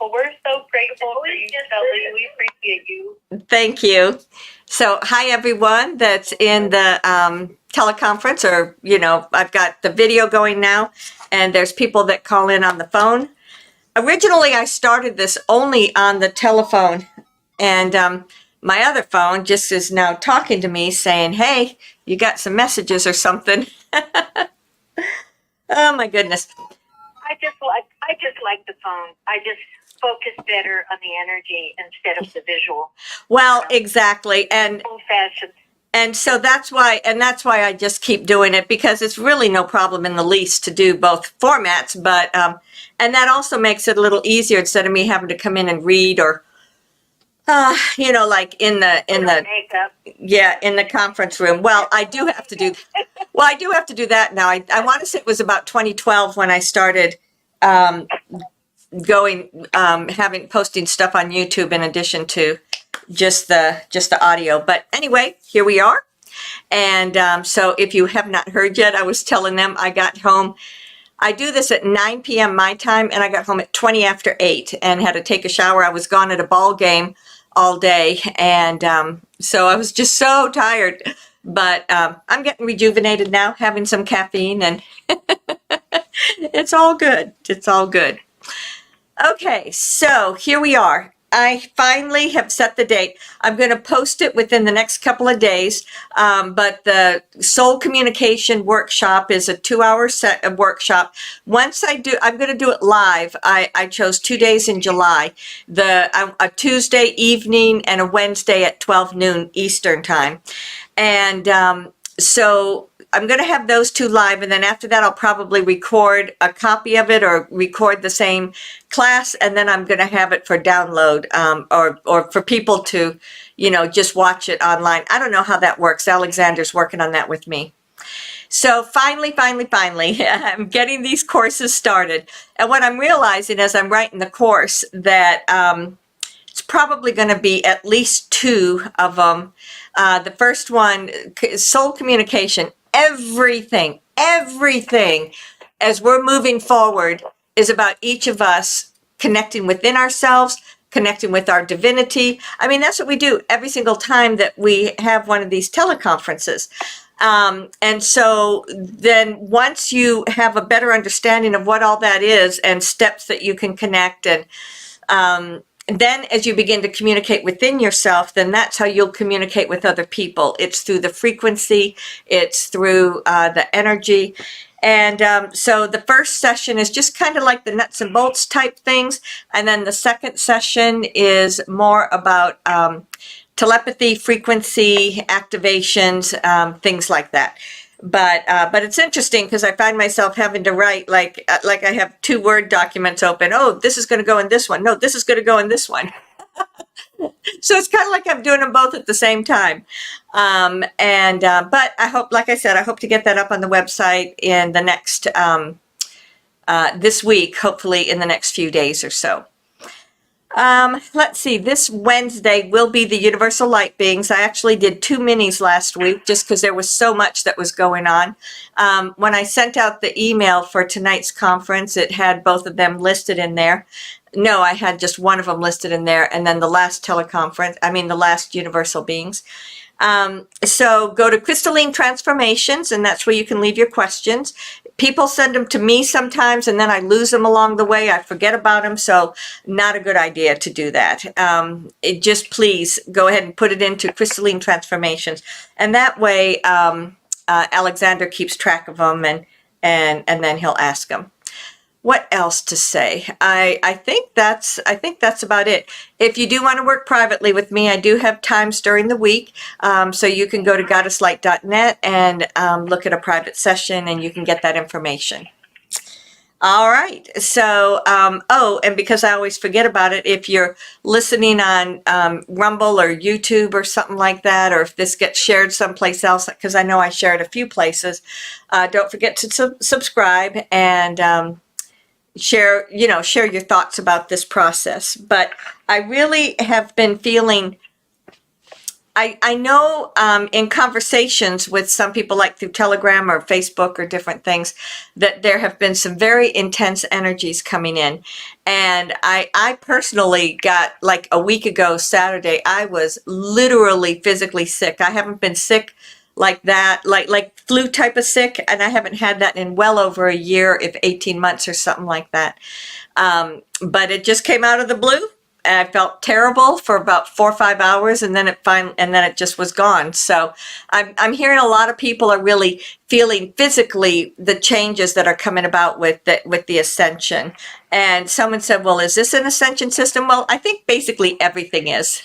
Well, we're so grateful for you, Shelley. We appreciate you. Thank you. So, hi everyone that's in the teleconference, or, I've got the video going now, and there's people that call in on the phone. Originally, I started this only on the telephone, and my other phone just is now talking to me saying, hey, you got some messages or something. Oh my goodness. I just like the phone. I just focus better on the energy instead of the visual. Well, exactly. And Old fashioned. And so that's why I just keep doing it, because it's really no problem in the least to do both formats. But and that also makes it a little easier instead of me having to come in and read, or like in the Makeup. in the conference room. Well, I do have to do that now. I want to say it was about 2012 when I started posting stuff on YouTube in addition to just the audio. But anyway, here we are. And so if you have not heard yet, I was telling them I got home. I do this at 9 p.m. my time, and I got home at 20 after 8 and had to take a shower. I was gone at a ball game all day, and so I was just so tired. But I'm getting rejuvenated now, having some caffeine, and it's all good. It's all good. Okay, so here we are. I finally have set the date. I'm going to post it within the next couple of days, but the Soul Communication Workshop is a 2-hour set of workshop. Once I'm going to do it live. I chose 2 days in July, a Tuesday evening and a Wednesday at 12 noon Eastern time. And so I'm going to have those two live, and then after that, I'll probably record a copy of it or record the same class, and then I'm going to have it for download, or for people to, just watch it online. I don't know how that works. Alexander's working on that with me. So finally, I'm getting these courses started. And what I'm realizing as I'm writing the course, that it's probably going to be at least 2 of them. The first one, Soul Communication. Everything as we're moving forward is about each of us connecting within ourselves, connecting with our divinity. I mean, that's what we do every single time that we have one of these teleconferences. And so then once you have a better understanding of what all that is and steps that you can connect, and then as you begin to communicate within yourself, then that's how you'll communicate with other people. It's through the frequency, it's through the energy. And so the first session is just kind of like the nuts and bolts type things. And then the second session is more about telepathy, frequency, activations, things like that. But it's interesting because I find myself having to write like I have 2 Word documents open. Oh, this is going to go in this one. No, this is going to go in this one. So it's kind of like I'm doing them both at the same time. But I hope, like I said, I hope to get that up on the website in the next, this week, hopefully in the next few days or so. Let's see, this Wednesday will be the Universal Light Beings. I actually did 2 minis last week just because there was so much that was going on. When I sent out the email for tonight's conference, it had both of them listed in there. No, I had just one of them listed in there, and then the last the last Universal Beings. So go to Crystalline Transformations, and that's where you can leave your questions. People send them to me sometimes, and then I lose them along the way. I forget about them, so not a good idea to do that. Please go ahead and put it into Crystalline Transformations, and that way Alexander keeps track of them, and then he'll ask them. What else to say? I think that's about it. If you do want to work privately with me, I do have times during the week, so you can go to goddesslight.net and look at a private session, and you can get that information. All right. So, and because I always forget about it, if you're listening on Rumble or YouTube or something like that, or if this gets shared someplace else, because I know I share it a few places, don't forget to subscribe and share your thoughts about this process. But I really have been feeling I know in conversations with some people, like through Telegram or Facebook or different things, that there have been some very intense energies coming in. And I personally got, like a week ago, Saturday, I was literally physically sick. I haven't been sick like that, like flu type of sick, and I haven't had that in well over a year, if 18 months or something like that. But it just came out of the blue. And I felt terrible for about 4 or 5 hours, and then it just was gone. So I'm hearing a lot of people are really feeling physically the changes that are coming about with the ascension. And someone said, well, is this an ascension system? Well, I think basically everything is,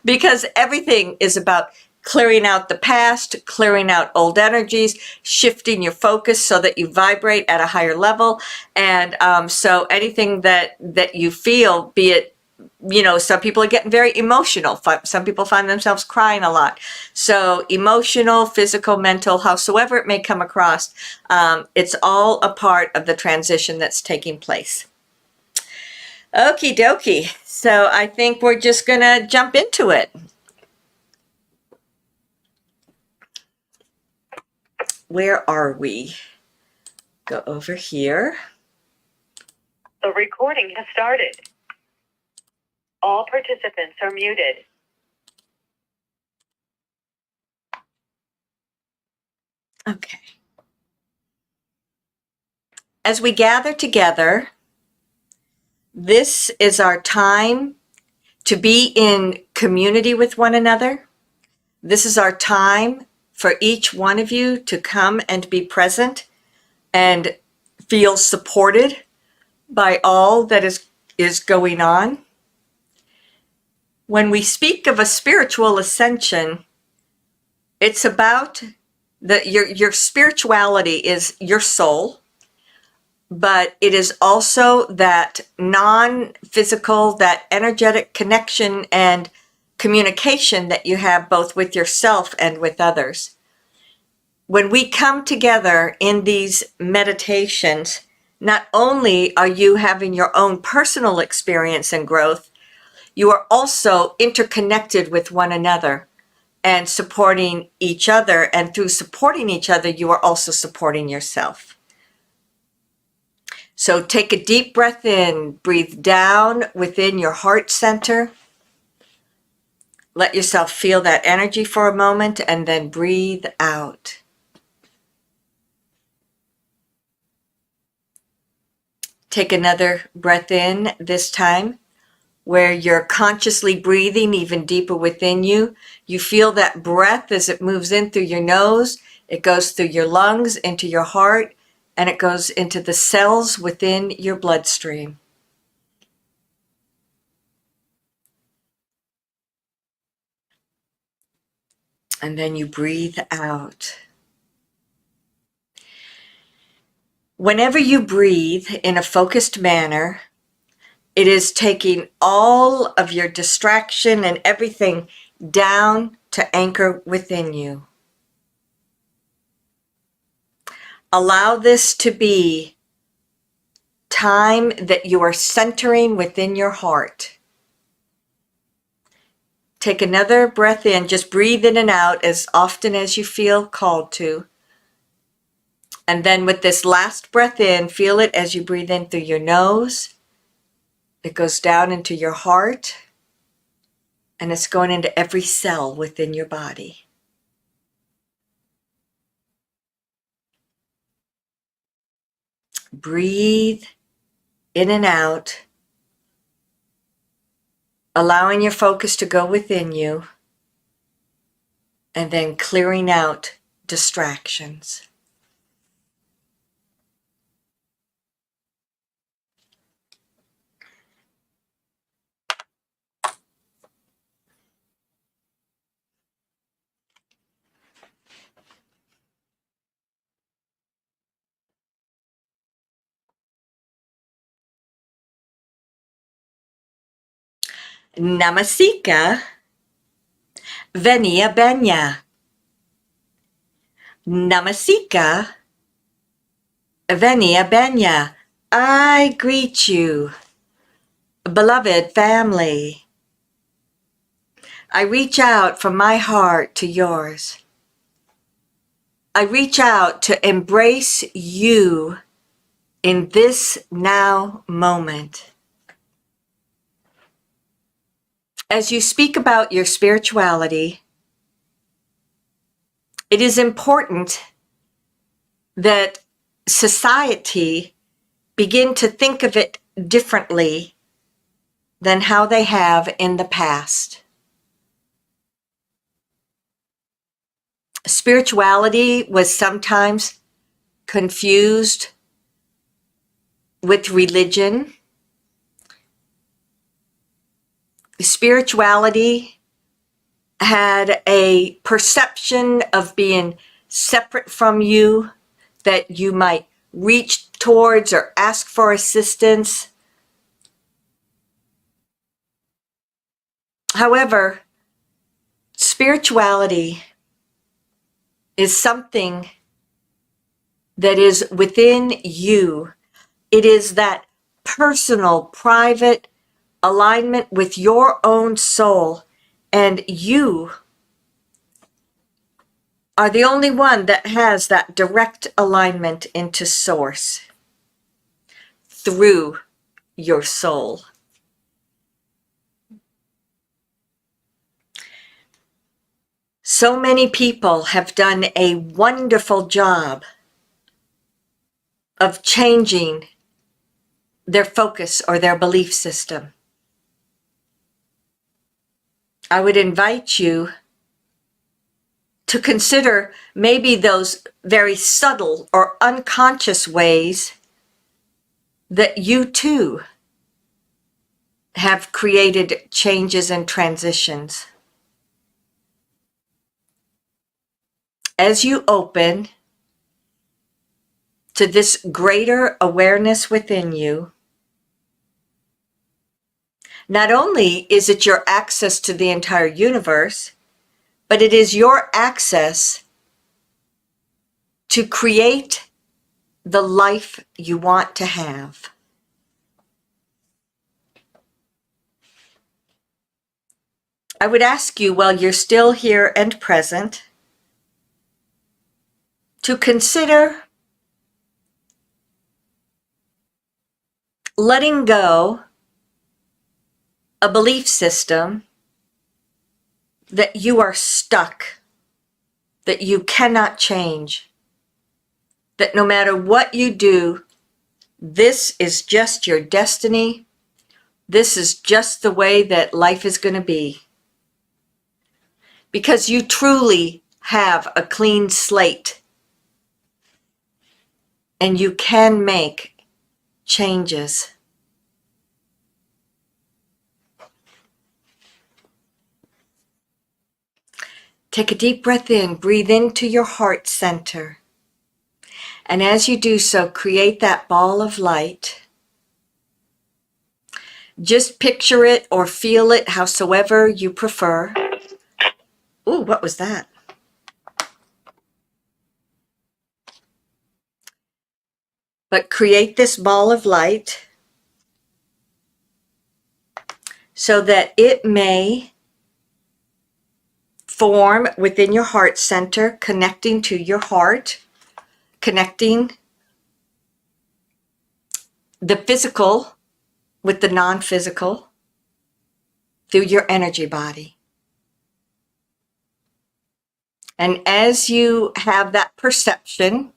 because everything is about clearing out the past, clearing out old energies, shifting your focus so that you vibrate at a higher level. And so anything that you feel, be it, some people are getting very emotional. Some people find themselves crying a lot. So emotional, physical, mental, howsoever it may come across, it's all a part of the transition that's taking place. Okie dokie. So I think we're just going to jump into it. Where are we? Go over here. The recording has started. All participants are muted. Okay. As we gather together, this is our time to be in community with one another. This is our time for each one of you to come and be present and feel supported by all that is going on. When we speak of a spiritual ascension, it's about your spirituality is your soul, but it is also that non-physical, that energetic connection and communication that you have both with yourself and with others. When we come together in these meditations, not only are you having your own personal experience and growth, you are also interconnected with one another and supporting each other. And through supporting each other, you are also supporting yourself. So take a deep breath in, breathe down within your heart center. Let yourself feel that energy for a moment and then breathe out. Take another breath in, this time where you're consciously breathing even deeper within you. You feel that breath as it moves in through your nose, it goes through your lungs, into your heart, and it goes into the cells within your bloodstream. And then you breathe out. Whenever you breathe in a focused manner, it is taking all of your distraction and everything down to anchor within you. Allow this to be time that you are centering within your heart. Take another breath in, just breathe in and out as often as you feel called to. And then with this last breath in, feel it as you breathe in through your nose. It goes down into your heart, and it's going into every cell within your body. Breathe in and out, allowing your focus to go within you, and then clearing out distractions. Namasika Venia Benya. Namasika Venia Benya. I greet you, beloved family. I reach out from my heart to yours. I reach out to embrace you in this now moment. As you speak about your spirituality, it is important that society begin to think of it differently than how they have in the past. Spirituality was sometimes confused with religion. Spirituality had a perception of being separate from you, that you might reach towards or ask for assistance. However, spirituality is something that is within you. It is that personal, private alignment with your own soul, and you are the only one that has that direct alignment into source through your soul. So many people have done a wonderful job of changing their focus or their belief system. I would invite you to consider maybe those very subtle or unconscious ways that you too have created changes and transitions. As you open to this greater awareness within you, not only is it your access to the entire universe, but it is your access to create the life you want to have. I would ask you, while you're still here and present, to consider letting go a belief system that you are stuck, that you cannot change, that no matter what you do, this is just your destiny. This is just the way that life is going to be. Because you truly have a clean slate and you can make changes. Take a deep breath in, breathe into your heart center. And as you do so, create that ball of light. Just picture it or feel it howsoever you prefer. Ooh, what was that? But create this ball of light so that it may form within your heart center, connecting to your heart, connecting the physical with the non-physical through your energy body. And as you have that perception,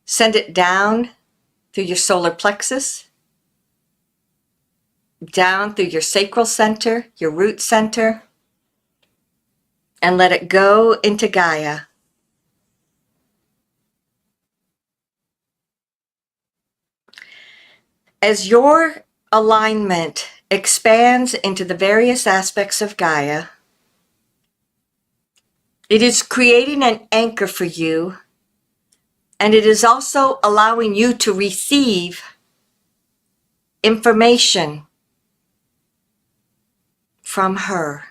send it down through your solar plexus, down through your sacral center, your root center, and let it go into Gaia. As your alignment expands into the various aspects of Gaia, it is creating an anchor for you, and it is also allowing you to receive information from her.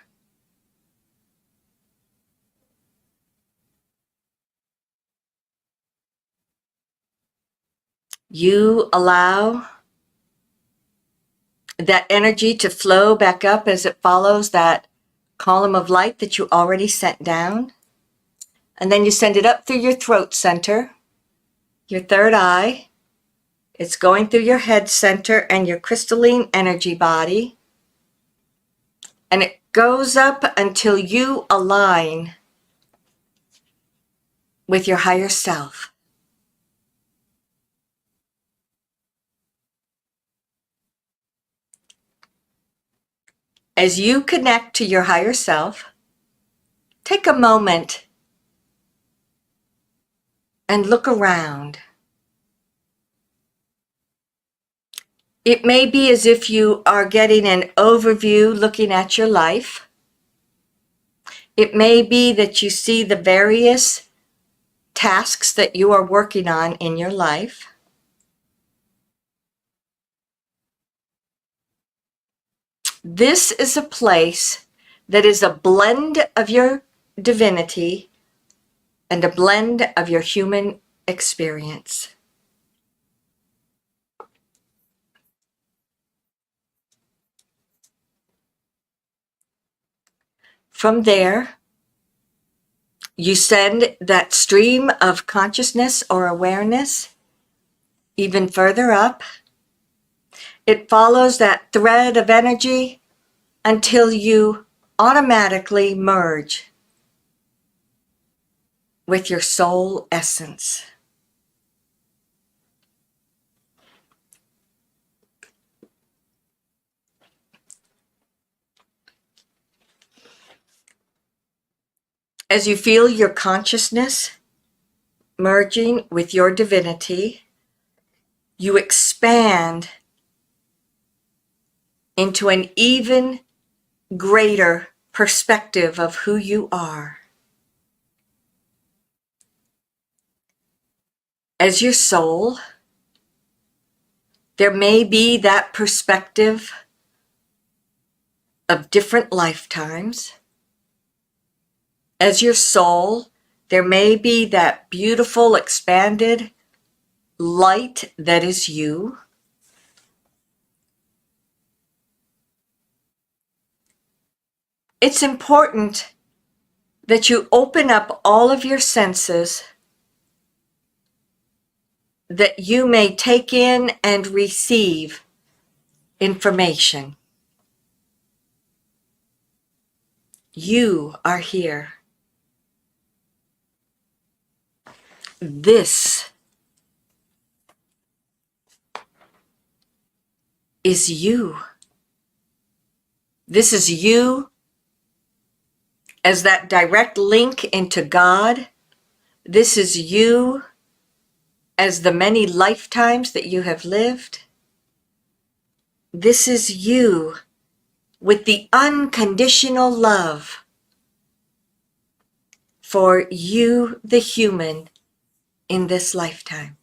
You allow that energy to flow back up as it follows that column of light that you already sent down. And then you send it up through your throat center, your third eye. It's going through your head center and your crystalline energy body. And it goes up until you align with your higher self. As you connect to your higher self, take a moment and look around. It may be as if you are getting an overview looking at your life. It may be that you see the various tasks that you are working on in your life. This is a place that is a blend of your divinity and a blend of your human experience. From there, you send that stream of consciousness or awareness even further up. It follows that thread of energy until you automatically merge with your soul essence. As you feel your consciousness merging with your divinity, you expand into an even greater perspective of who you are. As your soul, there may be that perspective of different lifetimes. As your soul, there may be that beautiful, expanded light that is you. It's important that you open up all of your senses that you may take in and receive information. You are here. This is you. This is you as that direct link into God. This is you as the many lifetimes that you have lived. This is you with the unconditional love for you, the human, in this lifetime.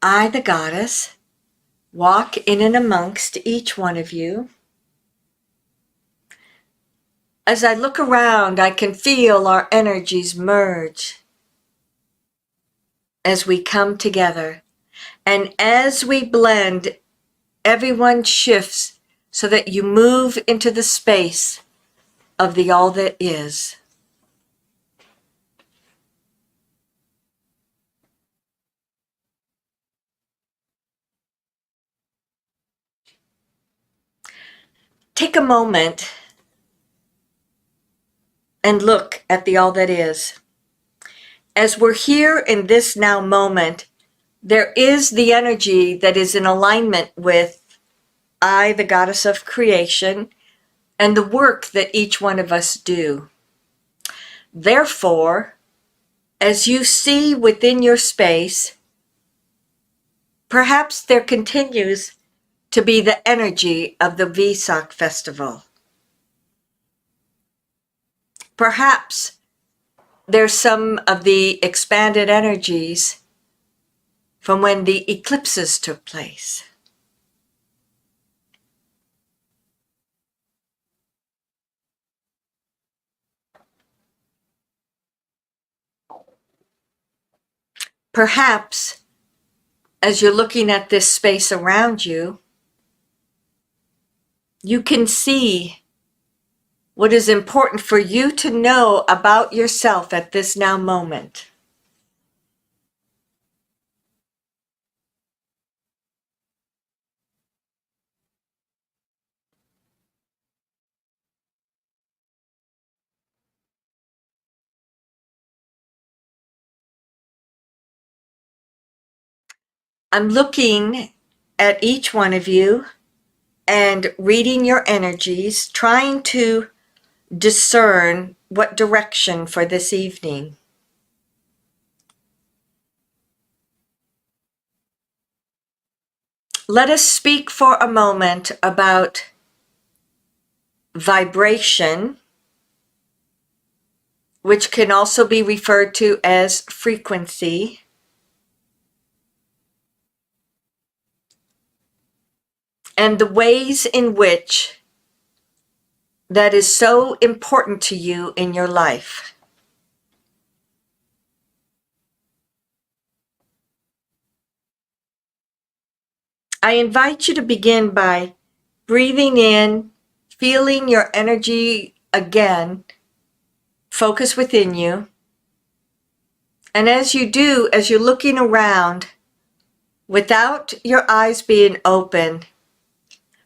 I, the goddess, walk in and amongst each one of you. As I look around, I can feel our energies merge as we come together. And as we blend, everyone shifts so that you move into the space of the all that is. Take a moment and look at the all that is. As we're here in this now moment, there is the energy that is in alignment with I, the goddess of creation, and the work that each one of us do. Therefore, as you see within your space, perhaps there continues to be the energy of the Vesak festival. Perhaps there's some of the expanded energies from when the eclipses took place. Perhaps as you're looking at this space around you, you can see what is important for you to know about yourself at this now moment. I'm looking at each one of you and reading your energies, trying to discern what direction for this evening. Let us speak for a moment about vibration, which can also be referred to as frequency. And the ways in which that is so important to you in your life. I invite you to begin by breathing in, feeling your energy again, focus within you. And as you do, as you're looking around, without your eyes being open,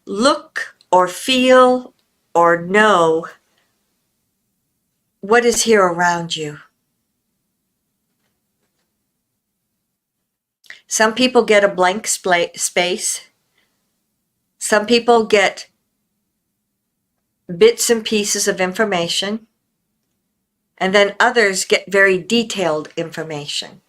look or feel or know what is here around you. Some people get a blank space. Some people get bits and pieces of information. And then others get very detailed information.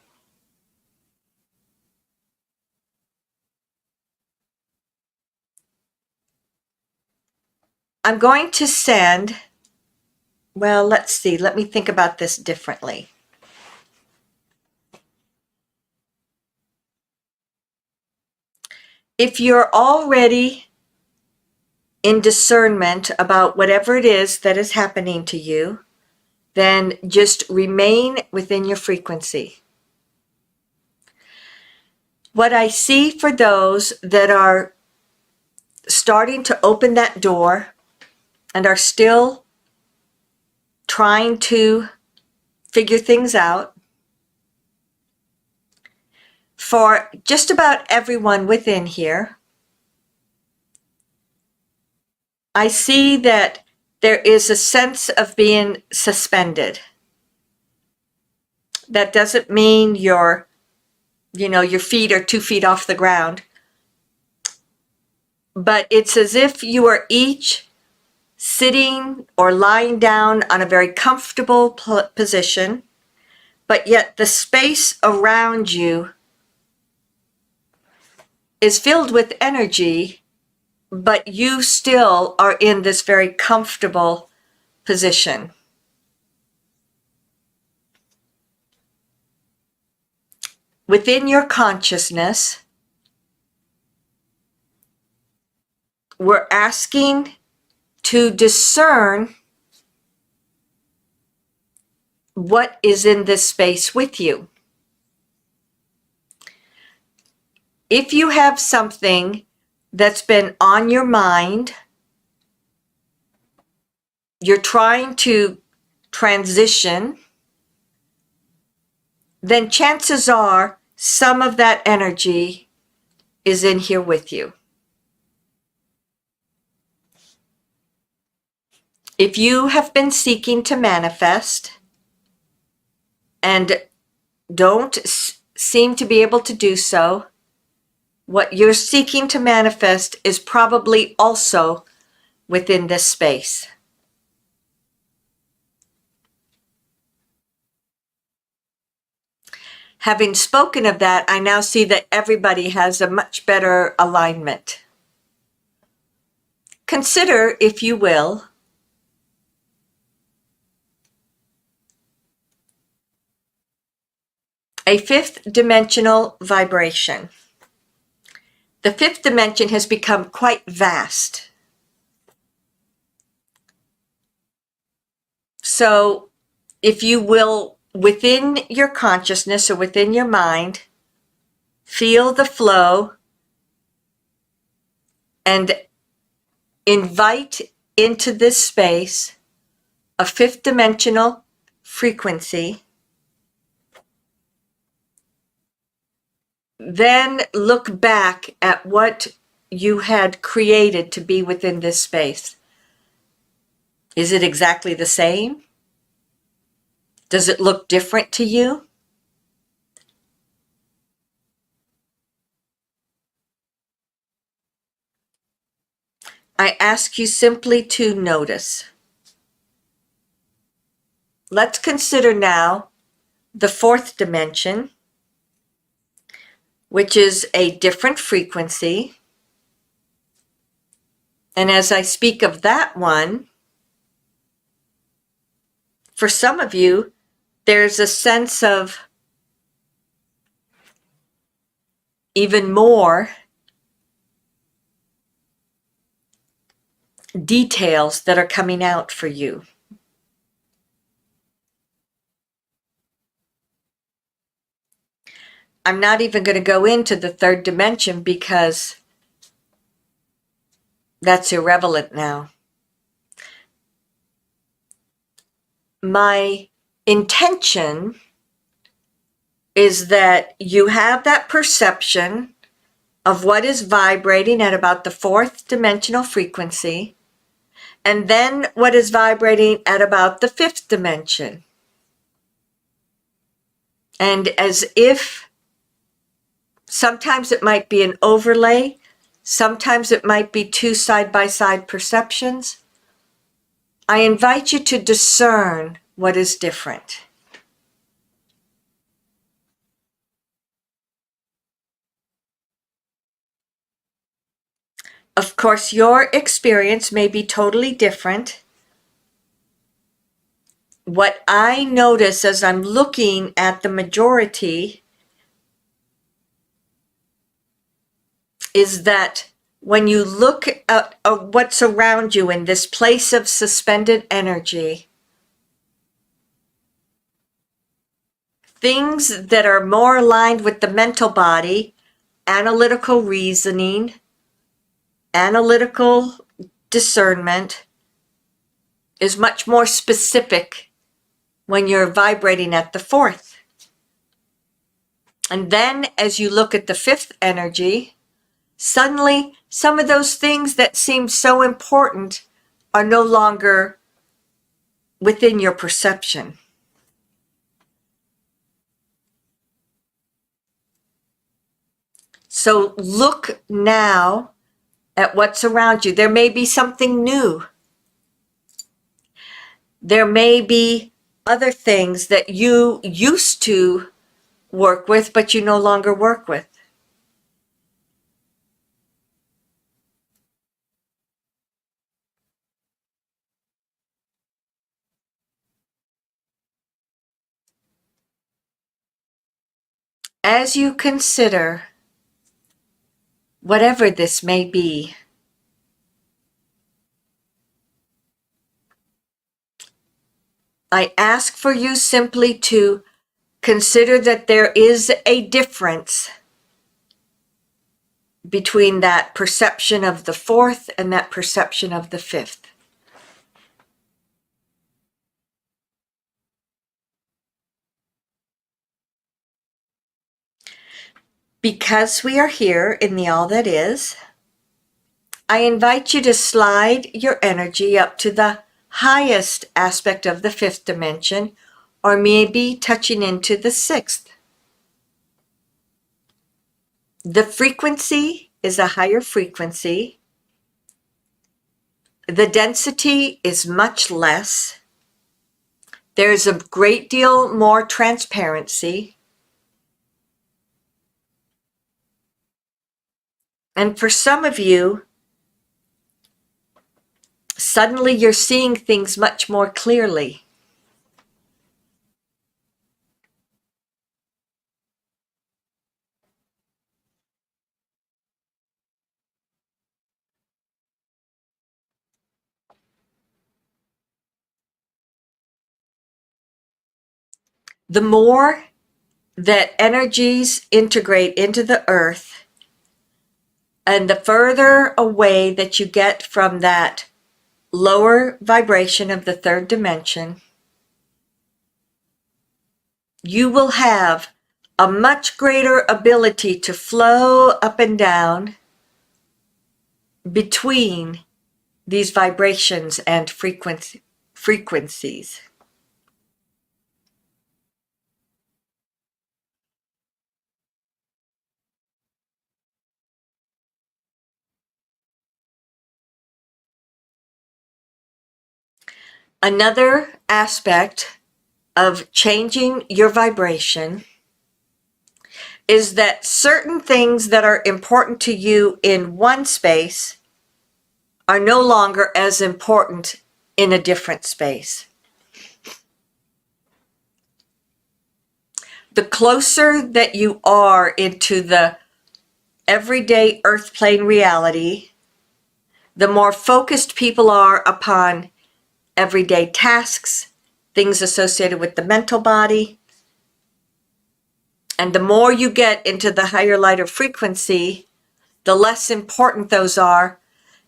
I'm going to send, well, let's see, let me think about this differently. If you're already in discernment about whatever it is that is happening to you, then just remain within your frequency. What I see for those that are starting to open that door and are still trying to figure things out, for just about everyone within here, I see that there is a sense of being suspended. That doesn't mean your feet are 2 feet off the ground, but it's as if you are each sitting or lying down on a very comfortable position, but yet the space around you is filled with energy, but you still are in this very comfortable position. Within your consciousness, we're asking to discern what is in this space with you. If you have something that's been on your mind, you're trying to transition, then chances are some of that energy is in here with you. If you have been seeking to manifest and don't seem to be able to do so, what you're seeking to manifest is probably also within this space. Having spoken of that, I now see that everybody has a much better alignment. Consider, if you will, a fifth dimensional vibration. The fifth dimension has become quite vast. So if you will within your consciousness or within your mind, feel the flow and invite into this space a fifth dimensional frequency. Then look back at what you had created to be within this space. Is it exactly the same? Does it look different to you? I ask you simply to notice. Let's consider now the fourth dimension, which is a different frequency. And as I speak of that one, for some of you, there's a sense of even more details that are coming out for you. I'm not even going to go into the third dimension because that's irrelevant now. My intention is that you have that perception of what is vibrating at about the fourth dimensional frequency, and then what is vibrating at about the fifth dimension. And as if sometimes it might be an overlay, sometimes it might be two side-by-side perceptions, I invite you to discern what is different. Of course, your experience may be totally different. What I notice as I'm looking at the majority is that when you look at what's around you in this place of suspended energy, things that are more aligned with the mental body, analytical reasoning, analytical discernment, is much more specific when you're vibrating at the fourth. And then as you look at the fifth energy, suddenly some of those things that seem so important are no longer within your perception. So look now at what's around you. There may be something new. There may be other things that you used to work with, but you no longer work with. As you consider whatever this may be, I ask for you simply to consider that there is a difference between that perception of the fourth and that perception of the fifth. Because we are here in the All That Is, I invite you to slide your energy up to the highest aspect of the fifth dimension, or maybe touching into the sixth. The frequency is a higher frequency. The density is much less. There's a great deal more transparency. And for some of you, suddenly you're seeing things much more clearly. the more that energies integrate into the earth, and the further away that you get from that lower vibration of the third dimension, you will have a much greater ability to flow up and down between these vibrations and frequencies. Another aspect of changing your vibration is that certain things that are important to you in one space are no longer as important in a different space. The closer that you are into the everyday earth plane reality, the more focused people are upon everyday tasks, things associated with the mental body. And the more you get into the higher, lighter frequency, the less important those are,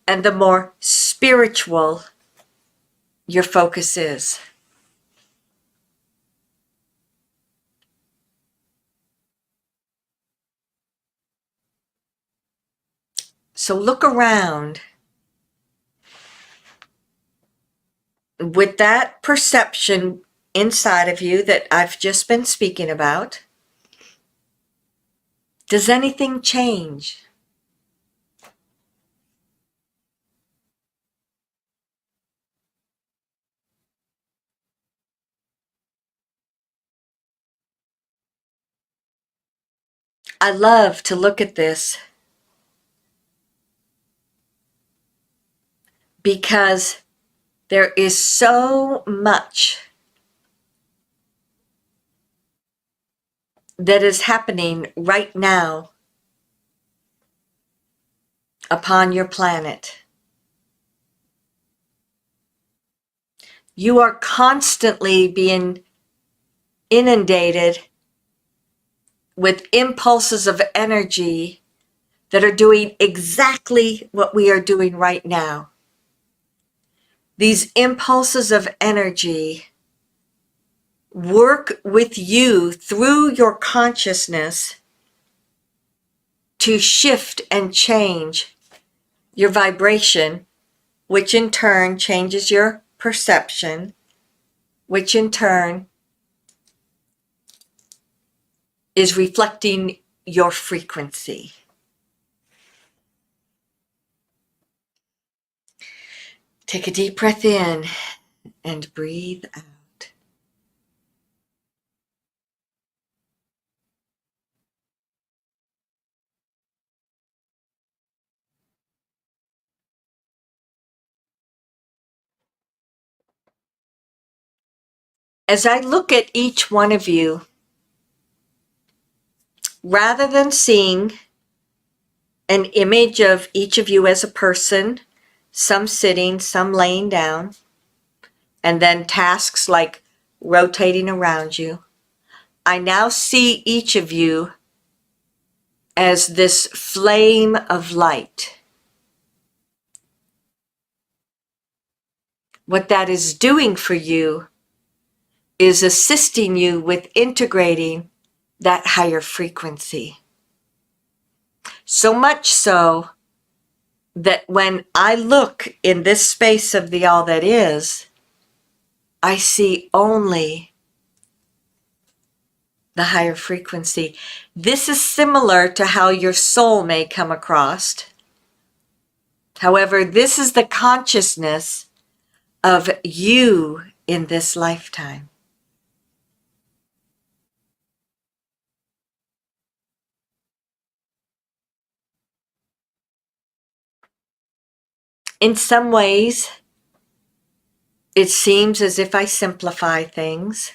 and the more spiritual your focus is. So look around. With that perception inside of you that I've just been speaking about, does anything change? I love to look at this because there is so much that is happening right now upon your planet. You are constantly being inundated with impulses of energy that are doing exactly what we are doing right now. These impulses of energy work with you through your consciousness to shift and change your vibration, which in turn changes your perception, which in turn is reflecting your frequency. Take a deep breath in and breathe out. As I look at each one of you, rather than seeing an image of each of you as a person, some sitting, some laying down, and then tasks like rotating around you, I now see each of you as this flame of light. What that is doing for you is assisting you with integrating that higher frequency. So much so that when I look in this space of the all that is, I see only the higher frequency. This is similar to how your soul may come across. However, this is the consciousness of you in this lifetime. In some ways, it seems as if I simplify things,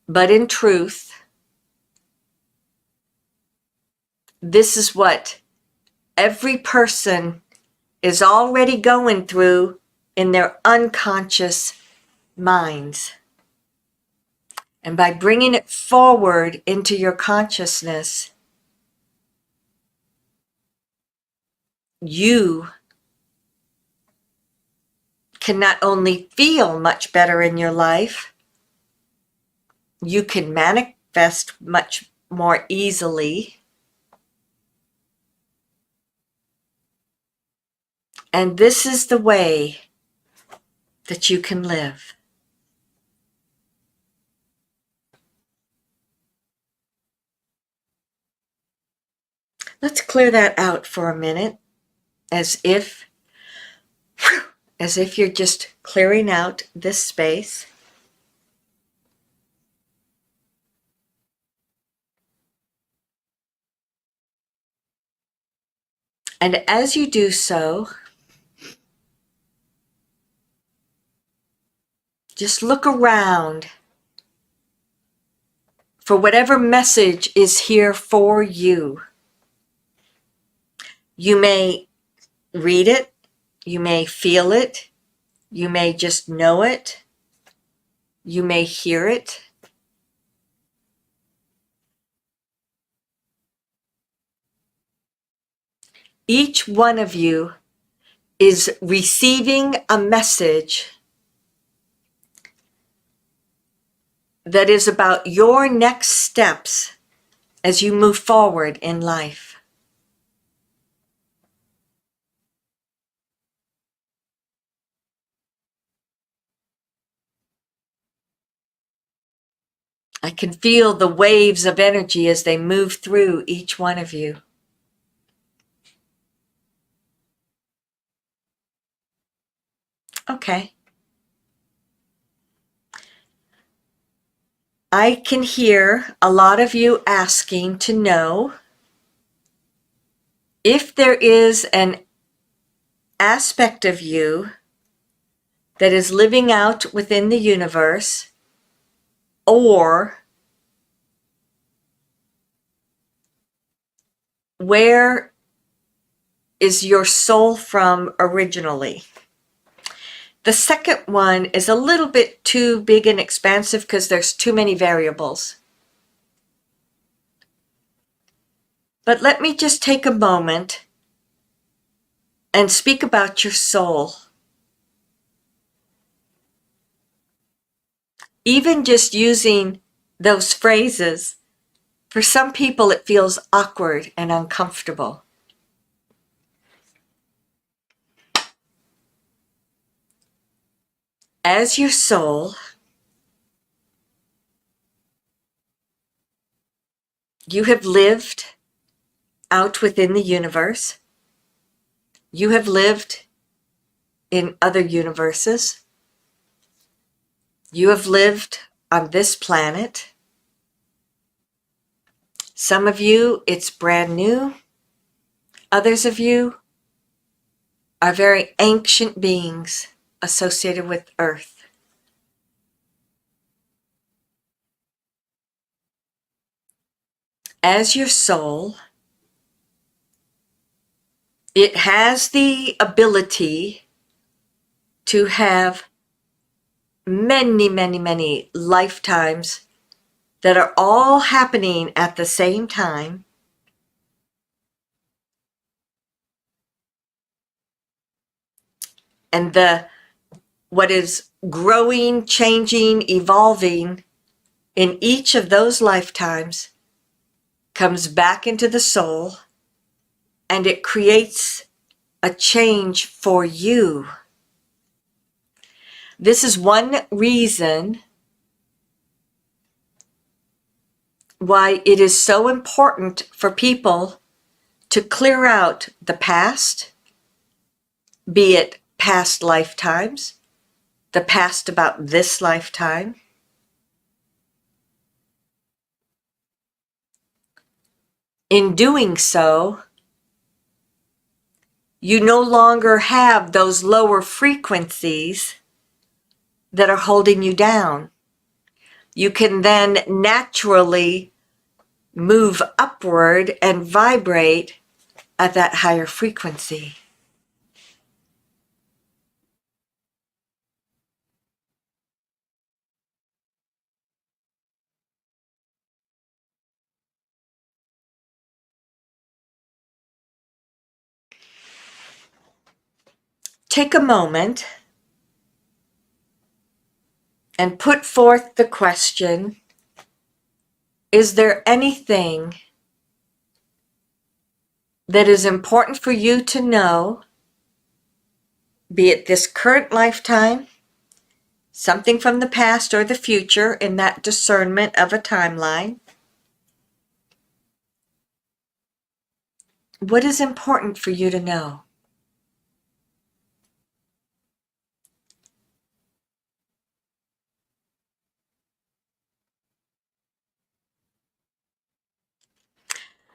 but in truth, this is what every person is already going through in their unconscious minds. And by bringing it forward into your consciousness, you can not only feel much better in your life, you can manifest much more easily. And this is the way that you can live. Let's clear that out for a minute, as if you're just clearing out this space. And as you do so, just look around for whatever message is here for you. You may read it, you may feel it, you may just know it, you may hear it. Each one of you is receiving a message that is about your next steps as you move forward in life. I can feel the waves of energy as they move through each one of you. Okay. I can hear a lot of you asking to know if there is an aspect of you that is living out within the universe, or where is your soul from originally? The second one is a little bit too big and expansive because there's too many variables. But let me just take a moment and speak about your soul. Even just using those phrases, for some people it feels awkward and uncomfortable. As your soul, you have lived out within the universe. You have lived in other universes. You have lived on this planet. Some of you, it's brand new. Others of you are very ancient beings associated with Earth. As your soul, it has the ability to have many, many, many lifetimes that are all happening at the same time. And what is growing, changing, evolving in each of those lifetimes comes back into the soul, and it creates a change for you. This is one reason why it is so important for people to clear out the past, be it past lifetimes, the past about this lifetime. In doing so, you no longer have those lower frequencies that are holding you down. You can then naturally move upward and vibrate at that higher frequency. take a moment and put forth the question, is there anything that is important for you to know, be it this current lifetime, something from the past or the future in that discernment of a timeline? What is important for you to know?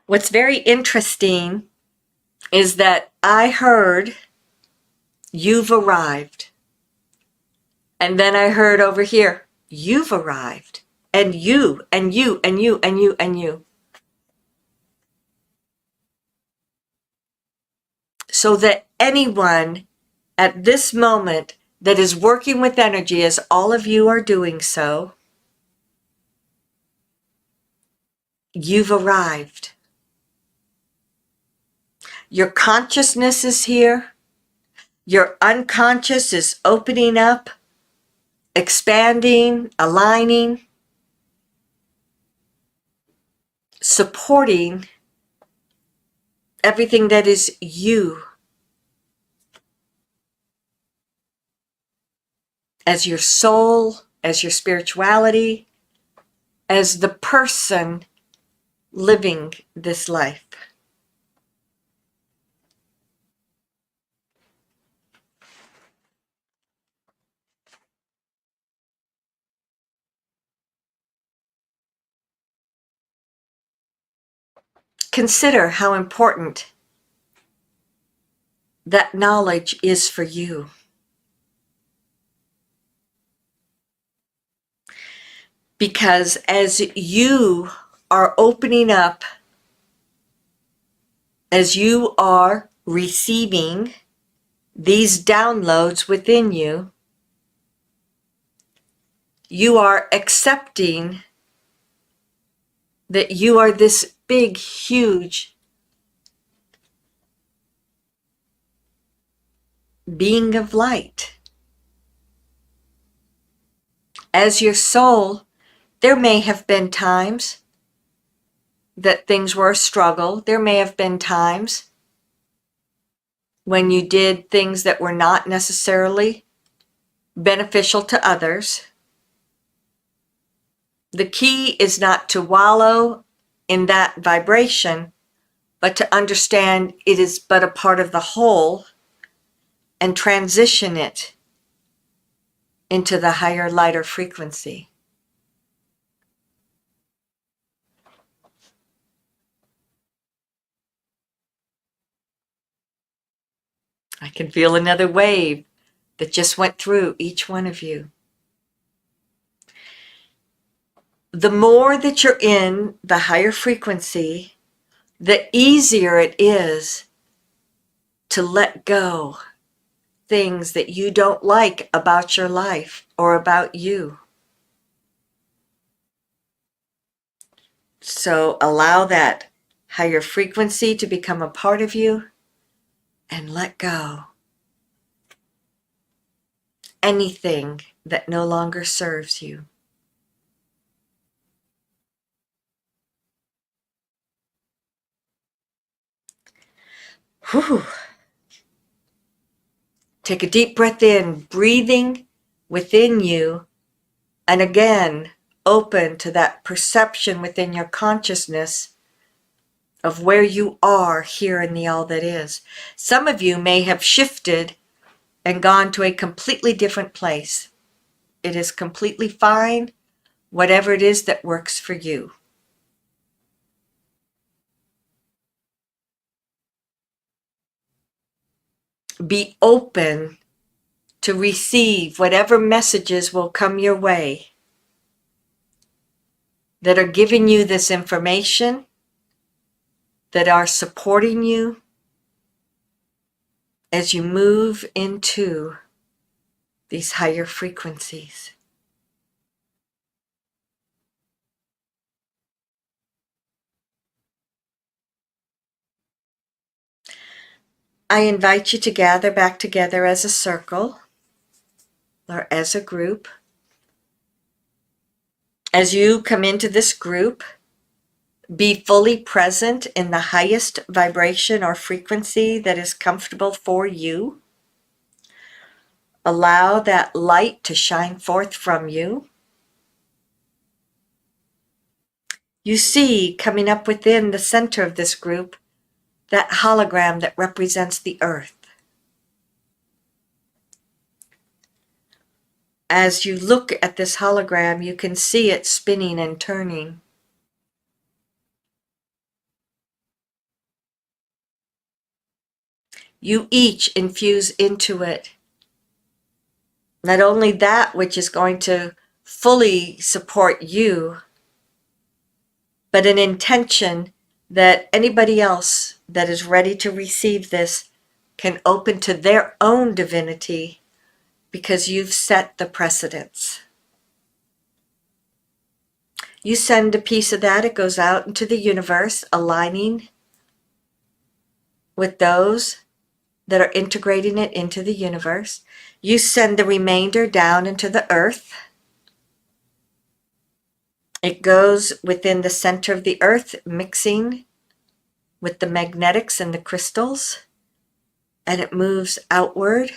What's very interesting is that I heard, you've arrived. And then I heard over here, you've arrived. And you, and you, and you, and you, and you. So that anyone at this moment that is working with energy, as all of you are doing so, you've arrived. Your consciousness is here. Your unconscious is opening up, expanding, aligning, supporting everything that is you as your soul, as your spirituality, as the person living this life. Consider how important that knowledge is for you. Because as you are opening up, as you are receiving these downloads within you, you are accepting that you are this big, huge being of light. As your soul, there may have been times that things were a struggle. There may have been times when you did things that were not necessarily beneficial to others. The key is not to wallow in that vibration, but to understand it is but a part of the whole and transition it into the higher, lighter frequency. I can feel another wave that just went through each one of you. The more that you're in the higher frequency, the easier it is to let go things that you don't like about your life or about you. So allow that higher frequency to become a part of you and let go anything that no longer serves you. Whew. Take a deep breath in, breathing within you, and again, open to that perception within your consciousness of where you are here in the all that is. Some of you may have shifted and gone to a completely different place. It is completely fine, whatever it is that works for you. Be open to receive whatever messages will come your way that are giving you this information, that are supporting you as you move into these higher frequencies. I invite you to gather back together as a circle or as a group. As you come into this group, be fully present in the highest vibration or frequency that is comfortable for you. Allow that light to shine forth from you. You see coming up within the center of this group that hologram that represents the earth. As you look at this hologram, you can see it spinning and turning. You each infuse into it not only that which is going to fully support you, but an intention that anybody else that is ready to receive this can open to their own divinity because you've set the precedence. You send a piece of that, it goes out into the universe, aligning with those that are integrating it into the universe. You send the remainder down into the earth. It goes within the center of the earth, mixing with the magnetics and the crystals, and it moves outward.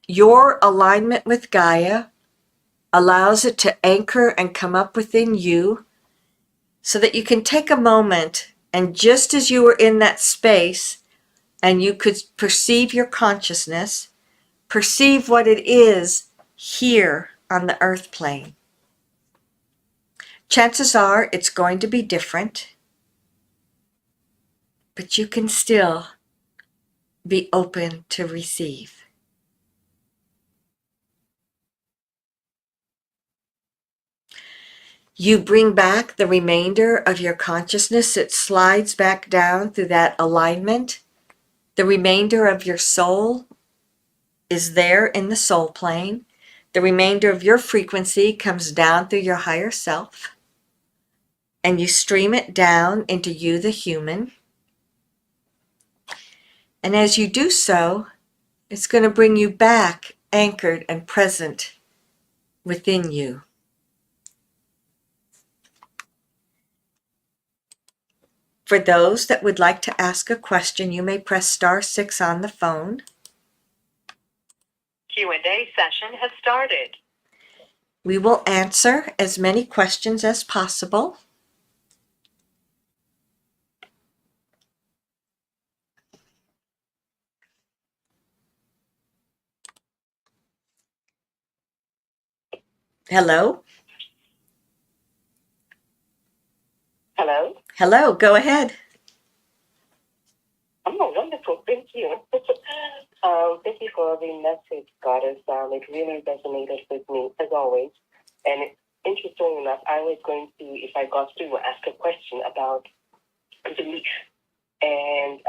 Your alignment with Gaia allows it to anchor and come up within you so that you can take a moment, and just as you were in that space and you could perceive your consciousness, perceive what it is here on the earth plane. Chances are it's going to be different, but you can still be open to receive. You bring back the remainder of your consciousness. It slides back down through that alignment. The remainder of your soul is there in the soul plane. The remainder of your frequency comes down through your higher self, and you stream it down into you, the human. And as you do so, it's going to bring you back anchored and present within you. For those that would like to ask a question, you may press *6 on the phone. Q&A session has started. We will answer as many questions as possible. Hello? Hello? Hello, go ahead. Oh, wonderful. Thank you. Thank you for the message, Goddess. It really resonated with me, as always. And interesting enough, I was going to, if I got to, ask a question about belief and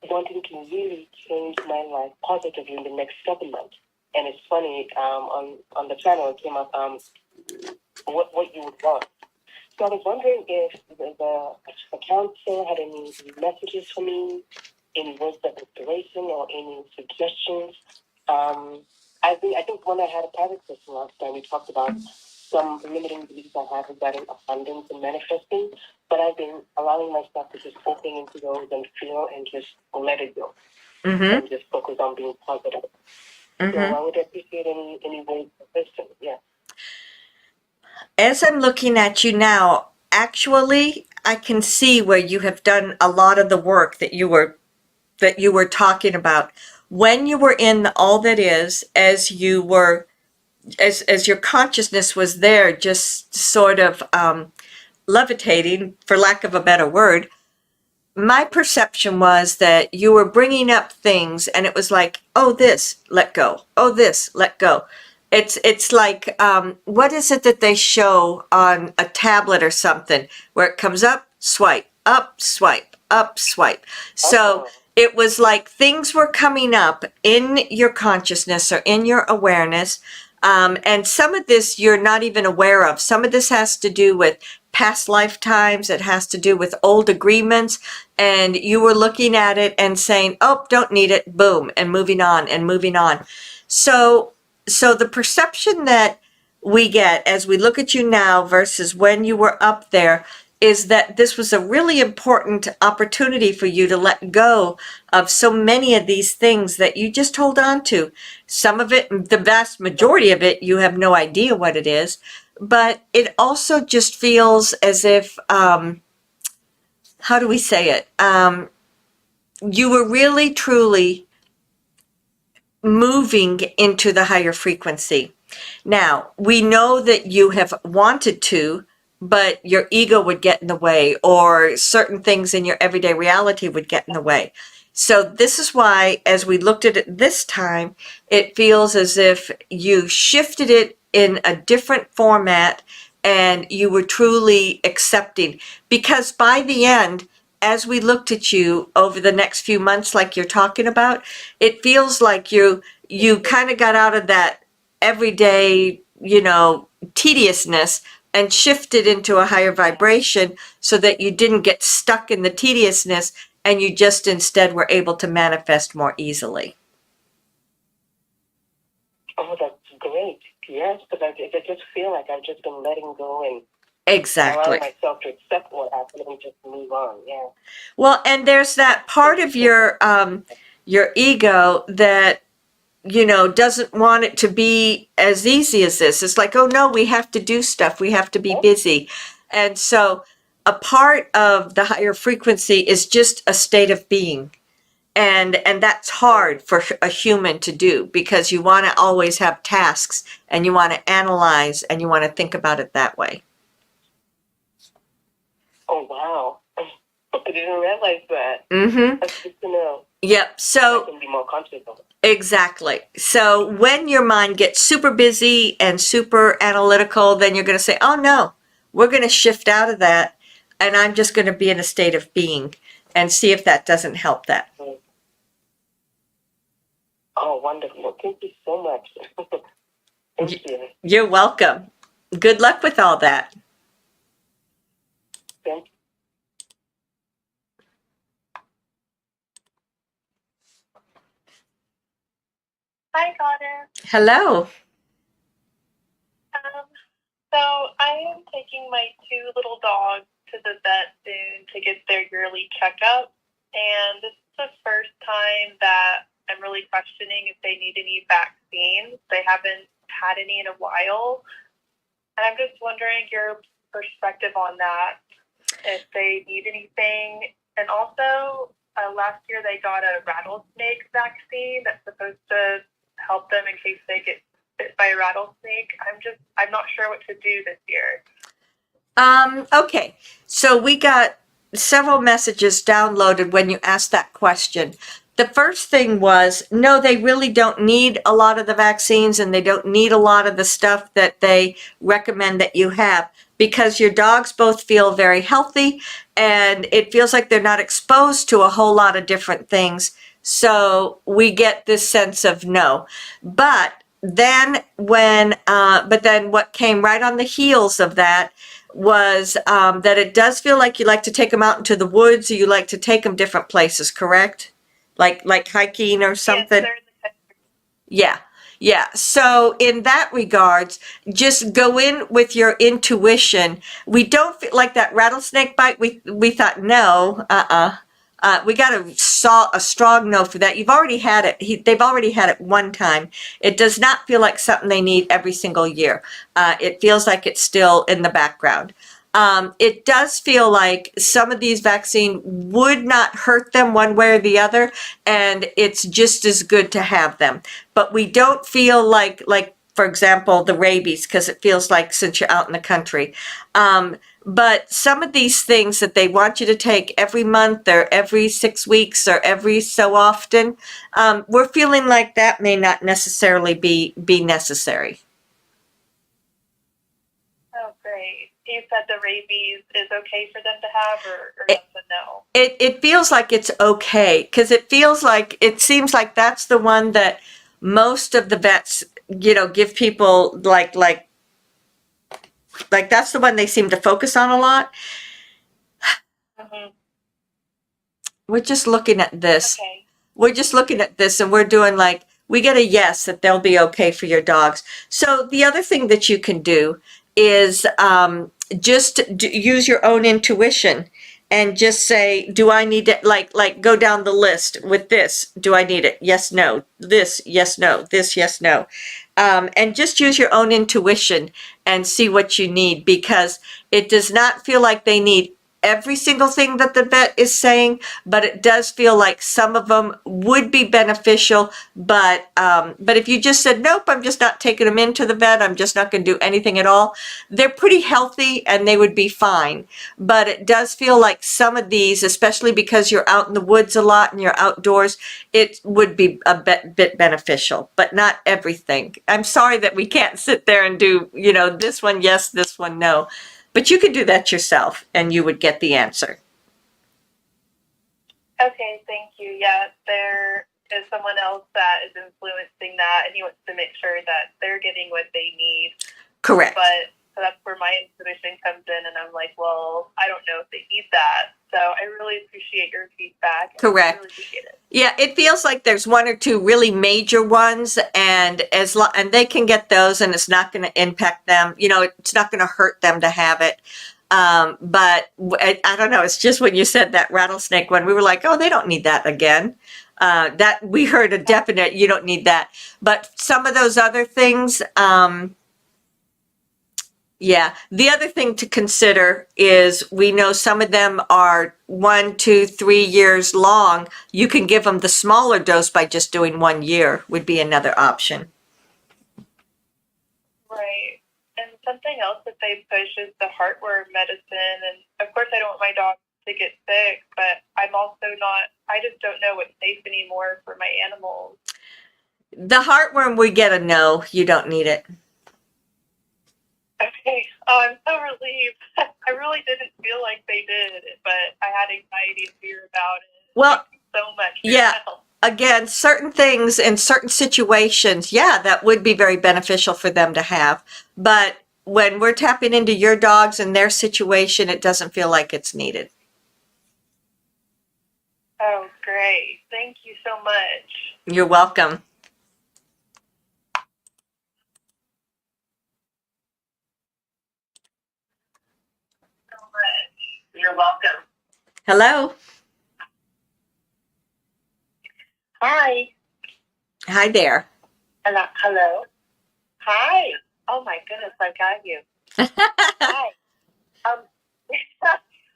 wanting to really change my life positively in the next 7 months. And it's funny, on the channel it came up what you would want. So I was wondering if the council had any messages for me, any words of inspiration, or any suggestions. I think when I had a private session last time, we talked about some limiting beliefs I have regarding abundance and manifesting, but I've been allowing myself to just open into those and feel and just let it go, and just focus on being positive. So I would appreciate any words of wisdom. Yeah. As I'm looking at you now, actually, I can see where you have done a lot of the work that you were talking about. When you were in the all that is, as you were, as your consciousness was there, just sort of levitating, for lack of a better word, my perception was that you were bringing up things, and it was like, oh, this, let go. Oh, this, let go. It's like, what is it that they show on a tablet or something, where it comes up, swipe, up, swipe, up, swipe. So it was like things were coming up in your consciousness or in your awareness. And some of this you're not even aware of. Some of this has to do with past lifetimes. It has to do with old agreements. And you were looking at it and saying, oh, don't need it, boom, and moving on and moving on. So the perception that we get as we look at you now versus when you were up there is that this was a really important opportunity for you to let go of so many of these things that you just hold on to. Some of it, the vast majority of it, you have no idea what it is, but it also just feels as if, how do we say it? You were really, truly moving into the higher frequency. Now, we know that you have wanted to, but your ego would get in the way, or certain things in your everyday reality would get in the way. So this is why, as we looked at it this time, it feels as if you shifted it in a different format and you were truly accepting. Because by the end, as we looked at you over the next few months, like you're talking about, it feels like you kind of got out of that everyday, tediousness and shifted into a higher vibration so that you didn't get stuck in the tediousness and you just instead were able to manifest more easily. Oh, that's great. Yes, because I just feel like I've just been letting go and Exactly. allowing myself to accept what happened and just move on. Yeah. Well, and there's that part of your ego that doesn't want it to be as easy as this. It's like, oh no, we have to do stuff. We have to be busy. And so a part of the higher frequency is just a state of being. And that's hard for a human to do because you want to always have tasks and you want to analyze and you want to think about it that way. Oh, wow. I didn't realize that. Mm-hmm. That's good to know. Yep. So I can be more conscious of it. exactly. So when your mind gets super busy and super analytical, then you're going to say, oh no, we're going to shift out of that. And I'm just going to be in a state of being and see if that doesn't help that. Oh, wonderful. Thank you so much. Thank you. You're welcome. Good luck with all that. Thank you. Hi, Goddess. Hello. So I am taking my two little dogs to the vet soon to get their yearly checkup, and this is the first time that I'm really questioning if they need any vaccines. They haven't had any in a while, and I'm just wondering your perspective on that, if they need anything. And also, last year they got a rattlesnake vaccine that's supposed to help them in case they get bit by a rattlesnake. I'm not sure what to do this year. Okay. So we got several messages downloaded when you asked that question. The first thing was, no, they really don't need a lot of the vaccines and they don't need a lot of the stuff that they recommend that you have because your dogs both feel very healthy and it feels like they're not exposed to a whole lot of different things. So we get this sense of no. But then what came right on the heels of that was that it does feel like you like to take them out into the woods or you like to take them different places, correct? Like hiking or something? Yes, Yeah. So in that regards, just go in with your intuition. We don't feel like that rattlesnake bite. We thought, no, we got a strong no for that. You've already had it. They've already had it one time. It does not feel like something they need every single year. It feels like it's still in the background. It does feel like some of these vaccines would not hurt them one way or the other, and it's just as good to have them. But we don't feel like for example, the rabies, because it feels like since you're out in the country. But some of these things that they want you to take every month or every 6 weeks or every so often, we're feeling like that may not necessarily be necessary. Oh, great. You said the rabies is okay for them to have, or that's a no? It feels like it's okay because it seems like that's the one that most of the vets, give people like Like that's the one they seem to focus on a lot. Mhm. We're just looking at this. Okay. We're just looking at this and we're doing like, we get a yes that they'll be okay for your dogs. So the other thing that you can do is just use your own intuition and just say, do I need it? Like go down the list with this. Do I need it? Yes, no. This, yes, no. This, yes, no. And just use your own intuition and see what you need, because it does not feel like they need every single thing that the vet is saying, but it does feel like some of them would be beneficial. But if you just said, nope, I'm just not taking them into the vet, I'm just not going to do anything at all, they're pretty healthy and they would be fine. But it does feel like some of these, especially because you're out in the woods a lot and you're outdoors, it would be a bit beneficial, but not everything. I'm sorry that we can't sit there and do, this one yes, this one no. But you could do that yourself and you would get the answer. Okay, thank you. Yeah, there is someone else that is influencing that, and he wants to make sure that they're getting what they need. Correct. But so that's where my intuition comes in, and I'm like, well, I don't know if they need that. So I really appreciate your feedback. Correct. I really appreciate it. Yeah, it feels like there's one or two really major ones, and and they can get those, and it's not going to impact them. It's not going to hurt them to have it. But I don't know. It's just when you said that rattlesnake one, we were like, oh, they don't need that again. That we heard a definite, you don't need that. But some of those other things, yeah. The other thing to consider is we know some of them are 1, 2, 3 years long. You can give them the smaller dose by just doing 1 year would be another option. Right. And something else that they push is the heartworm medicine. And of course, I don't want my dog to get sick, but I'm also not, I just don't know what's safe anymore for my animals. The heartworm, we get a no. You don't need it. Okay. Oh, I'm so relieved. I really didn't feel like they did, but I had anxiety and fear about it. Well, thank you so much. Yeah. Again, certain things in certain situations, yeah, that would be very beneficial for them to have. But when we're tapping into your dogs and their situation, it doesn't feel like it's needed. Oh, great. Thank you so much. You're welcome. You're welcome. Hello. Hi. Hi there. Hello. Hi. Oh my goodness, I got you. Hi.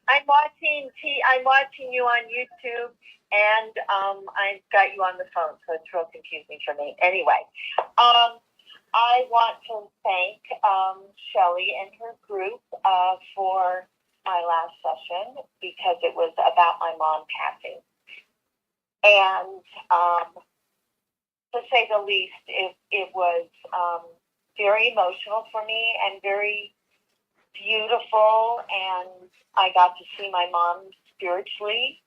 I'm watching you on YouTube, and I've got you on the phone, so it's real confusing for me. Anyway, I want to thank Shelley and her group for my last session, because it was about my mom passing. And to say the least, it was very emotional for me and very beautiful. And I got to see my mom spiritually,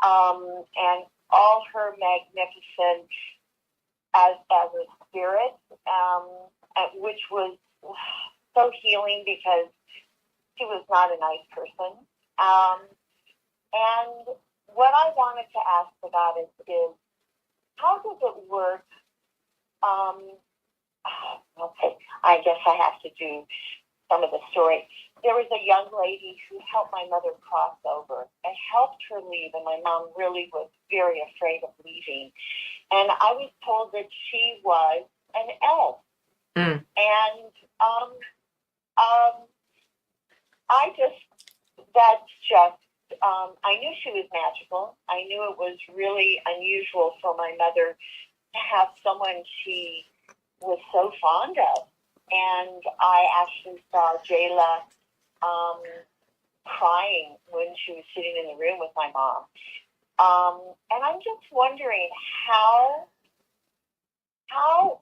and all her magnificence as a spirit, which was so healing, because she was not a nice person. And what I wanted to ask the goddess is, how does it work? Okay, I guess I have to do some of the story. There was a young lady who helped my mother cross over and helped her leave, and my mom really was very afraid of leaving. And I was told that she was an elf. Mm. And I knew she was magical. I knew it was really unusual for my mother to have someone she was so fond of. And I actually saw Jayla crying when she was sitting in the room with my mom. And I'm just wondering how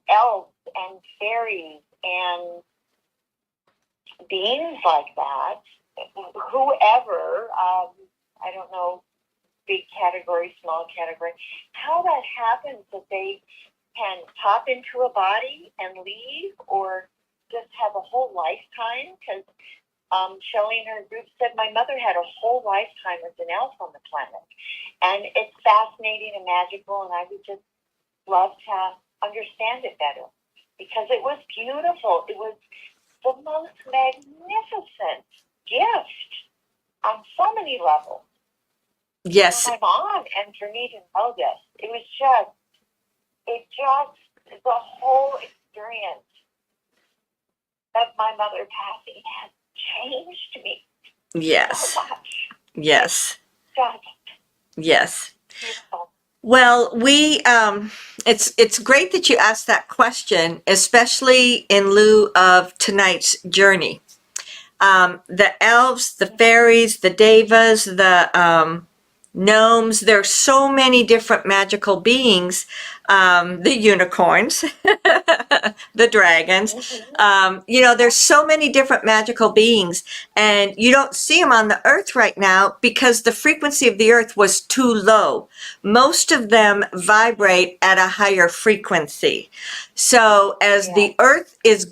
elves and fairies and beings like that, whoever, I don't know, big category, small category, how that happens, that they can pop into a body and leave, or just have have a whole lifetime? Because Shelley and her group said my mother had a whole lifetime as an elf on the planet. And it's fascinating and magical, and I would just love to understand it better because it was beautiful. It was the most magnificent gift on so many levels. Yes. For my mom and for me to know this, it just, the whole experience of my mother passing has changed me Yes. so much. Yes. Just Yes. beautiful. Well, it's great that you asked that question, especially in lieu of tonight's journey. The elves, the fairies, the devas, the gnomes, there's so many different magical beings, the unicorns, the dragons. There's so many different magical beings, and you don't see them on the earth right now because the frequency of the earth was too low. Most of them vibrate at a higher frequency. So as the earth is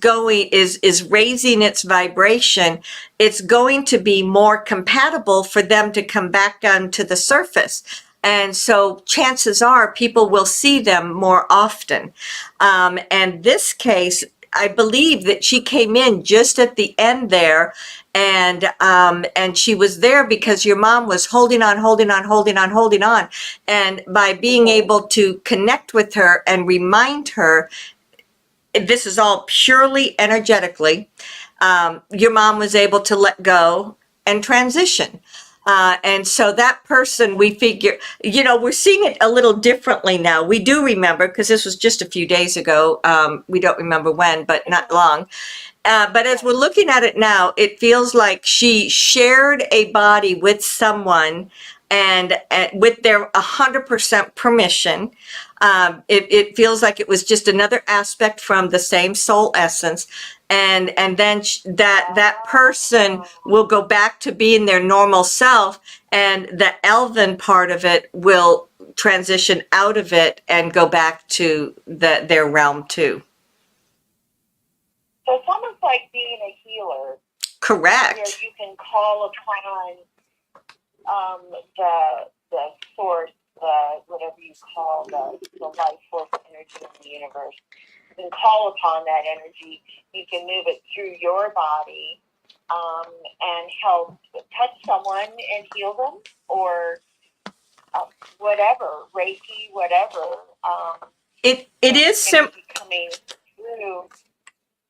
raising its vibration, it's going to be more compatible for them to come back onto the surface. And so chances are people will see them more often. And this case, I believe that she came in just at the end there, and she was there because your mom was holding on. And by being able to connect with her and remind her, this is all purely energetically, your mom was able to let go and transition. And so that person, we figure, we're seeing it a little differently now. We do remember, because this was just a few days ago. We don't remember when, but not long. But as we're looking at it now, it feels like she shared a body with someone, and with their 100% permission. It feels like it was just another aspect from the same soul essence. And then that person will go back to being their normal self, and the elven part of it will transition out of it and go back to their realm too. So it's almost like being a healer. Correct. Where you can call upon the source, whatever you call the life force energy in the universe. You can call upon that energy. You can move it through your body and help touch someone and heal them, or whatever, Reiki, whatever. It is coming through.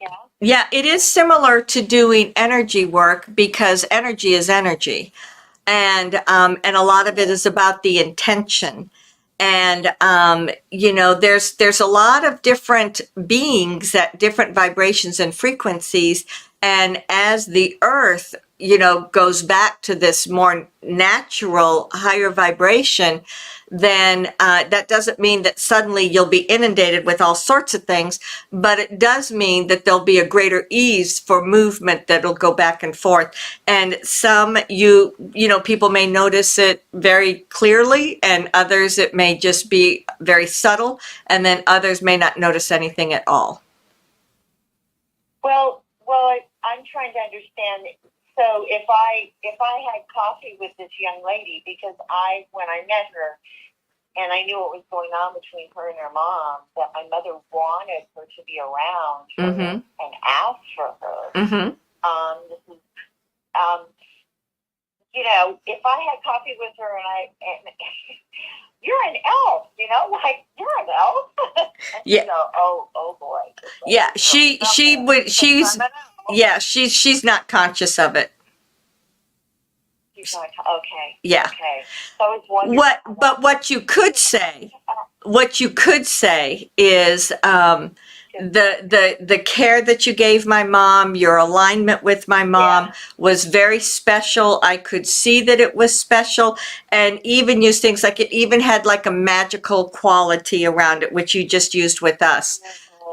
Yeah. Yeah, it is similar to doing energy work, because energy is energy. And a lot of it is about the intention. And, there's a lot of different beings at different vibrations and frequencies. And as the earth, goes back to this more natural, higher vibration, then that doesn't mean that suddenly you'll be inundated with all sorts of things, but it does mean that there'll be a greater ease for movement that'll go back and forth. And some, people may notice it very clearly, and others it may just be very subtle, and then others may not notice anything at all. Well, I'm trying to understand. So if I had coffee with this young lady, because when I met her, and I knew what was going on between her and her mom, that my mother wanted her to be around her and asked for her. Mm-hmm. This is, if I had coffee with her and you're an elf, you're an elf. Yeah. Oh boy. Yeah, she's not conscious of it. She's not, okay. Yeah. Okay. So it's wonderful. What you could say is, the care that you gave my mom, your alignment with my mom was very special. I could see that it was special, and even use things like it even had like a magical quality around it, which you just used with us.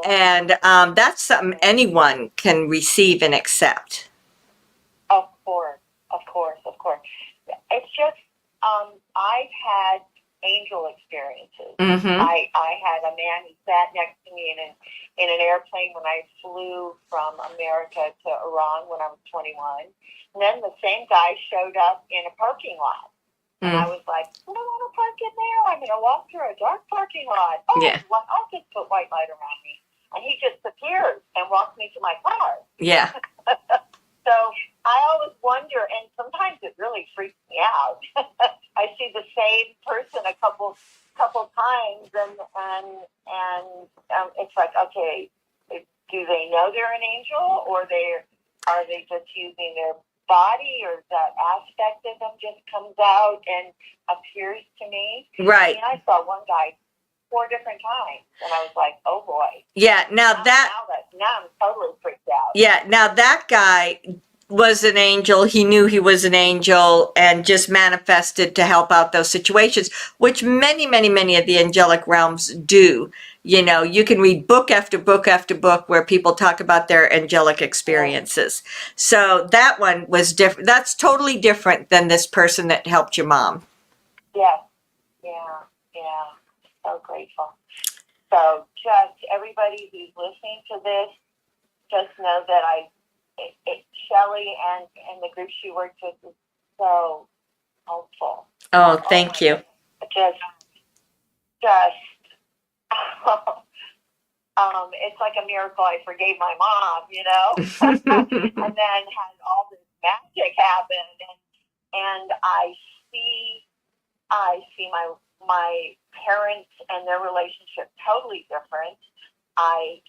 And that's something anyone can receive and accept. Of course. It's just, I've had angel experiences. Mm-hmm. I had a man who sat next to me in an airplane when I flew from America to Iran when I was 21. And then the same guy showed up in a parking lot. And I was like, I don't want to park in there. I'm going to walk through a dark parking lot. Oh, Yeah. well, I'll just put white light around me. And he just appears and walks me to my car. Yeah. So I always wonder, and sometimes it really freaks me out. I see the same person a couple times, and it's like, okay, do they know they're an angel, or are they just using their body, or that aspect of them just comes out and appears to me? Right. I mean, I saw one guy 4 different times, and I was like, oh boy. Yeah. Now I'm totally freaked out. Yeah. Now that guy was an angel. He knew he was an angel and just manifested to help out those situations, which many, many, many of the angelic realms do. You know, you can read book after book after book where people talk about their angelic experiences. So that one was different. That's totally different than this person that helped your mom. Yes. Yeah. So grateful. So just everybody who's listening to this, just know that Shelley and the group she works with is so helpful. Oh, thank you. Just it's like a miracle I forgave my mom, and then had all this magic happen, and I see my parents and their relationship totally different. I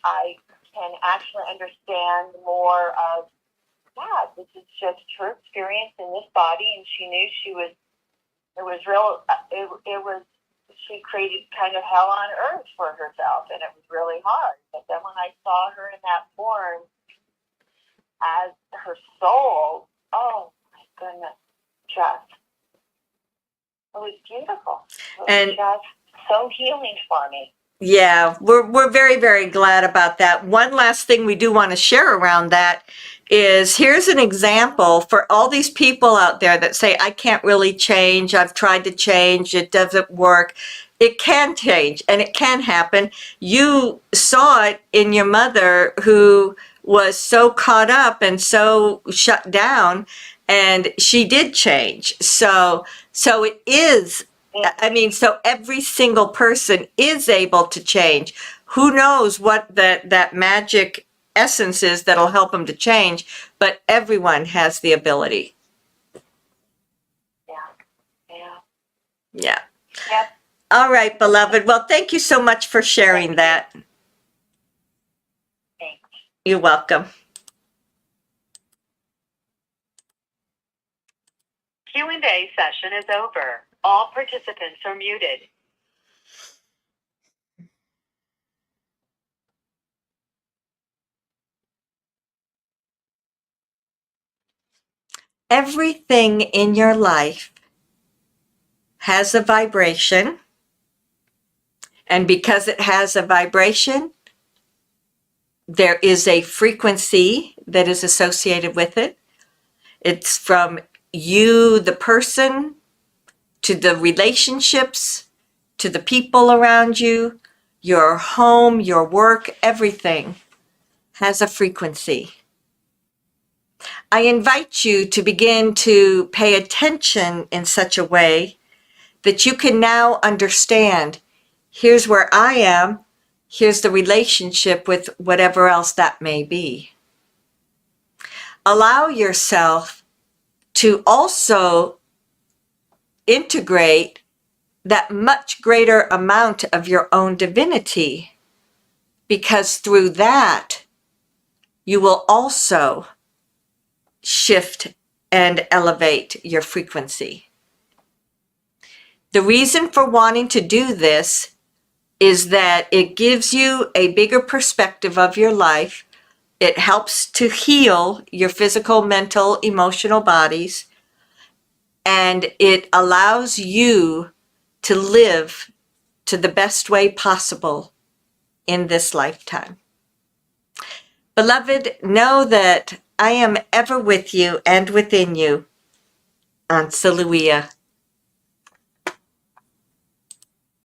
can actually understand more of, God, this is just her experience in this body, and she knew she created kind of hell on earth for herself, and it was really hard. But then when I saw her in that form as her soul, oh my goodness, it was beautiful. It was just so healing for me. Yeah, we're very, very glad about that. One last thing we do want to share around that is, here's an example for all these people out there that say, I can't really change. I've tried to change. It doesn't work. It can change and it can happen. You saw it in your mother, who was so caught up and so shut down, and she did change. So it is, I mean, so every single person is able to change. Who knows what that magic essence is that'll help them to change, but everyone has the ability. Yeah. Yep. All right, beloved. Well, thank you so much for sharing that. Thanks. You're welcome. Q&A session is over. All participants are muted. Everything in your life has a vibration, and because it has a vibration, there is a frequency that is associated with it. It's from you, the person, to the relationships, to the people around you, your home, your work, everything has a frequency. I invite you to begin to pay attention in such a way that you can now understand, here's where I am, here's the relationship with whatever else that may be. Allow yourself to also integrate that much greater amount of your own divinity, because through that, you will also shift and elevate your frequency. The reason for wanting to do this is that it gives you a bigger perspective of your life. It helps to heal your physical, mental, emotional bodies, and it allows you to live to the best way possible in this lifetime. Beloved, know that I am ever with you and within you. Ansaluia.